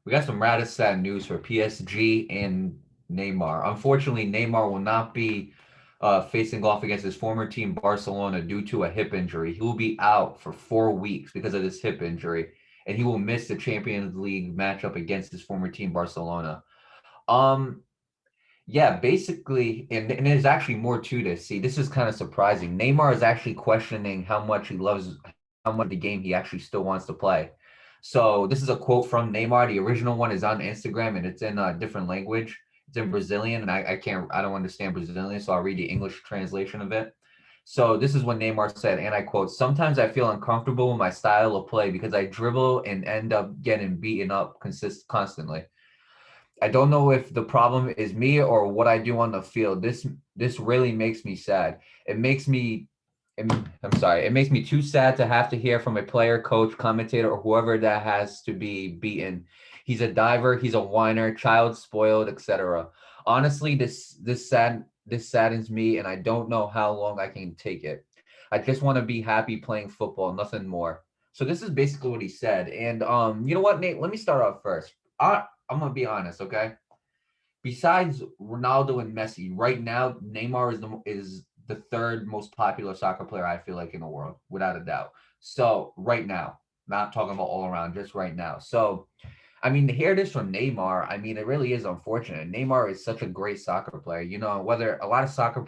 We got some rather sad news for PSG and Neymar. Unfortunately, Neymar will not be facing off against his former team Barcelona due to a hip injury. He will be out for 4 weeks because of this hip injury, and he will miss the Champions League matchup against his former team Barcelona. Um, yeah, basically, and there's actually more to this. See, this is kind of surprising. Neymar is actually questioning how much he loves, how much of the game he actually still wants to play. So this is a quote from Neymar. The original one is on Instagram and it's in a different language. It's in Brazilian, and I don't understand Brazilian, so I'll read the English translation of it. So this is what Neymar said, and I quote: "Sometimes I feel uncomfortable with my style of play because I dribble and end up getting beaten up constantly. I don't know if the problem is me or what I do on the field. This really makes me sad. It makes me I'm sorry. It makes me too sad to have to hear from a player, coach, commentator, or whoever that has to be beaten. He's a diver, he's a whiner, child spoiled, etc. Honestly, this saddens me and I don't know how long I can take it. I just want to be happy playing football, nothing more." So this is basically what he said. And you know what, Nate? Let me start off first. I'm gonna be honest, okay? Besides Ronaldo and Messi, right now Neymar is the third most popular soccer player I feel like in the world, without a doubt. So right now, not talking about all around, just right now. So I mean, to hear this from Neymar, I mean, it really is unfortunate. Neymar is such a great soccer player. You know, whether a lot of soccer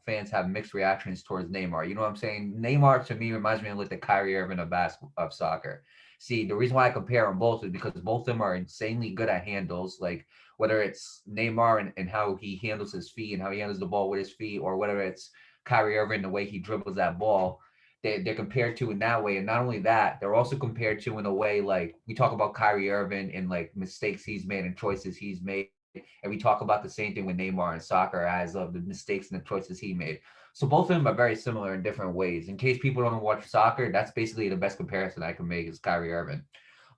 fans have mixed reactions towards Neymar. You know what I'm saying? Neymar to me reminds me of like the Kyrie Irving of soccer. See, the reason why I compare them both is because both of them are insanely good at handles. Like whether it's Neymar and how he handles his feet and how he handles the ball with his feet, or whether it's Kyrie Irving the way he dribbles that ball, they're compared to in that way. And not only that, they're also compared to in a way like we talk about Kyrie Irving and like mistakes he's made and choices he's made. And we talk about the same thing with Neymar in soccer as of the mistakes and the choices he made. So both of them are very similar in different ways. In case people don't watch soccer, that's basically the best comparison I can make is Kyrie Irving.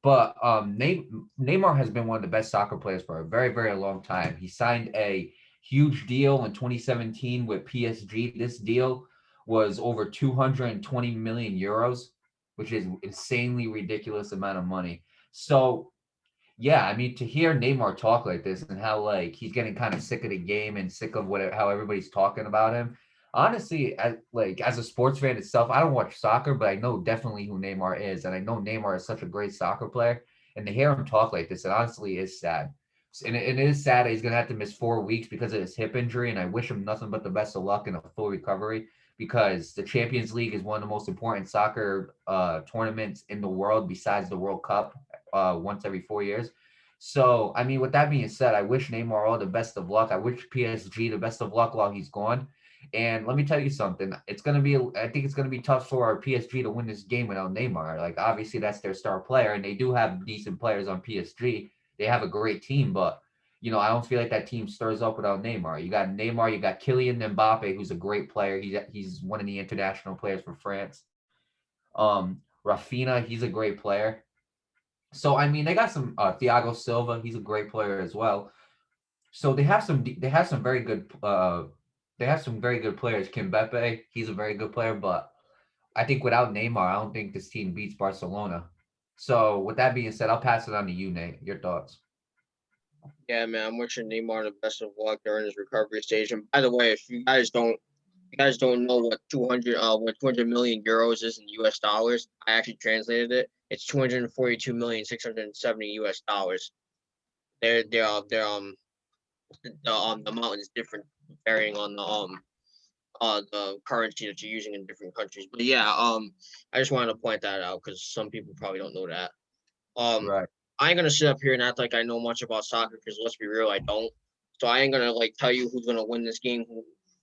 But Neymar has been one of the best soccer players for a very, very long time. He signed a huge deal in 2017 with PSG. This deal was over 220 million euros, which is insanely ridiculous amount of money. So yeah, I mean to hear Neymar talk like this and how like he's getting kind of sick of the game and sick of what how everybody's talking about him. Honestly, as a sports fan itself, I don't watch soccer, but I know definitely who Neymar is, and I know Neymar is such a great soccer player. And to hear him talk like this, it honestly is sad. And it is sad that he's gonna have to miss 4 weeks because of his hip injury. And I wish him nothing but the best of luck and a full recovery because the Champions League is one of the most important soccer tournaments in the world besides the World Cup once every 4 years. So, I mean, with that being said, I wish Neymar all the best of luck. I wish PSG the best of luck while he's gone. And let me tell you something. I think it's gonna be tough for PSG to win this game without Neymar. Like, obviously, that's their star player, and they do have decent players on PSG. They have a great team, but I don't feel like that team stirs up without Neymar. You got Neymar, you got Kylian Mbappe, who's a great player. He's one of the international players for France. Rafinha, he's a great player. So I mean, they got some Thiago Silva. He's a great player as well. So they have some very good players. Kimpembe, he's a very good player, but I think without Neymar, I don't think this team beats Barcelona. So with that being said, I'll pass it on to you, Nate. Your thoughts? Yeah, man, I'm wishing Neymar the best of luck during his recovery stage. And by the way, if you guys don't know what 200 million euros is in US dollars, I actually translated it. It's 242,670 US dollars. The amount is different varying on the currency that you're using in different countries. But yeah, I just wanted to point that out because some people probably don't know that. Um, Right. I ain't gonna sit up here and act like I know much about soccer because let's be real, I don't. So I ain't gonna like tell you who's gonna win this game,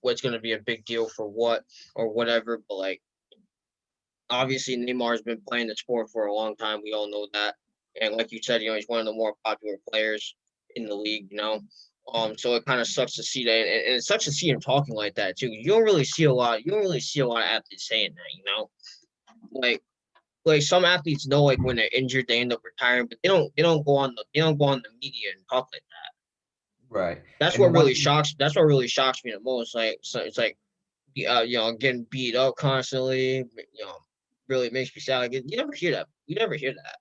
what's gonna be a big deal for what or whatever. But like obviously Neymar's been playing the sport for a long time. We all know that. And like you said, he's one of the more popular players in the league. So it kind of sucks to see that, and it sucks to see him talking like that too. You don't really see a lot of athletes saying that. Like some athletes know like when they're injured they end up retiring, but they don't go on the media and talk like that. Right. That's And the what one really thing, shocks. That's what really shocks me the most. Like so it's like getting beat up constantly. Really makes me sad. Like you never hear that. You never hear that.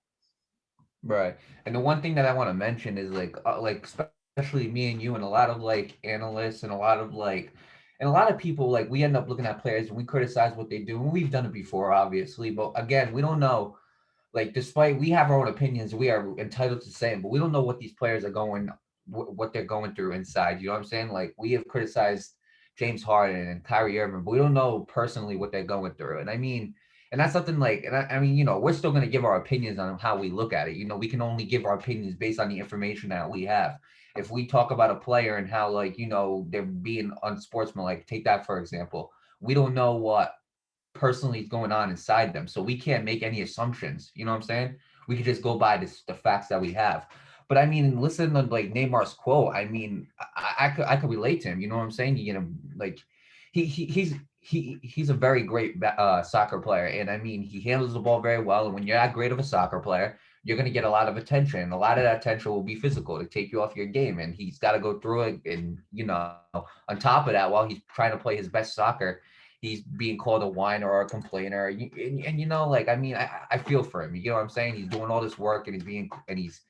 Right. And the one thing that I want to mention is like especially me and you and a lot of like analysts and a lot of like and a lot of people like we end up looking at players and we criticize what they do and we've done it before obviously, but again, we don't know like despite we have our own opinions, we are entitled to say them, but we don't know what these players are going, what they're going through inside. You know what I'm saying? Like we have criticized James Harden and Kyrie Irving, but we don't know personally what they're going through. And I mean, and that's something like, and I mean, we're still going to give our opinions on how we look at it. We can only give our opinions based on the information that we have. If we talk about a player and how like they're being unsportsmanlike, take that for example. We don't know what personally going on inside them. So we can't make any assumptions. You know what I'm saying? We could just go by the facts that we have. But I mean, listen to like Neymar's quote. I mean, I could relate to him. You know what I'm saying? Like he's a very great soccer player, and I mean he handles the ball very well. And when you're that great of a soccer player, you're gonna get a lot of attention. A lot of that attention will be physical to take you off your game, and he's got to go through it. And on top of that, while he's trying to play his best soccer, he's being called a whiner or a complainer. And like I mean, I feel for him. You know what I'm saying? He's doing all this work and he's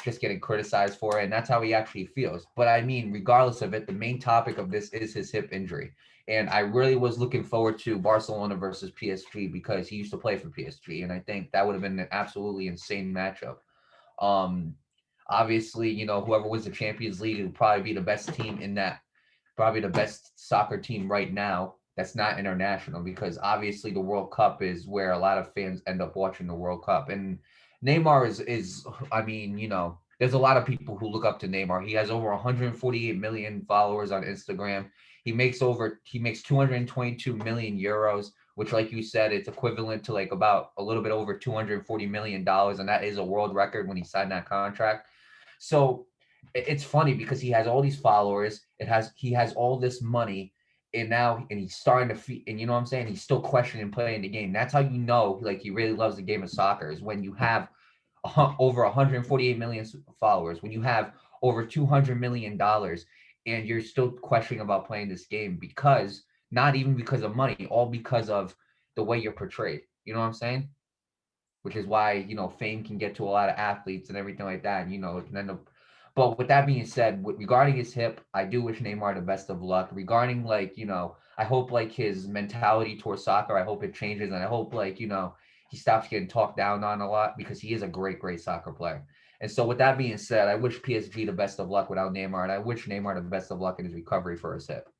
just getting criticized for it, and that's how he actually feels. But I mean, regardless of it, the main topic of this is his hip injury. And I really was looking forward to Barcelona versus PSG because he used to play for PSG, and I think that would have been an absolutely insane matchup. Um, Obviously, whoever wins the Champions League will probably be the best team in that probably the best soccer team right now that's not international because obviously the World Cup is where a lot of fans end up watching the World Cup. And Neymar is I mean, there's a lot of people who look up to Neymar. He has over 148 million followers on Instagram. He makes 222 million euros, which like you said, it's equivalent to like about a little bit over 240 million dollars, and that is a world record when he signed that contract. So it's funny because he has all these followers. He has all this money, and he's starting to and you know what I'm saying. He's still questioning playing the game. That's how you know like he really loves the game of soccer is when you have over 148 million followers, when you have over 200 million dollars, and you're still questioning about playing this game because not even because of money, all because of the way you're portrayed. You know what I'm saying? Which is why fame can get to a lot of athletes and everything like that. It can end up. But with that being said, regarding his hip, I do wish Neymar the best of luck. Regarding like I hope like his mentality towards soccer, I hope it changes, and I hope like he stops getting talked down on a lot because he is a great soccer player. And so with that being said, I wish PSG the best of luck without Neymar, and I wish Neymar the best of luck in his recovery for his hip.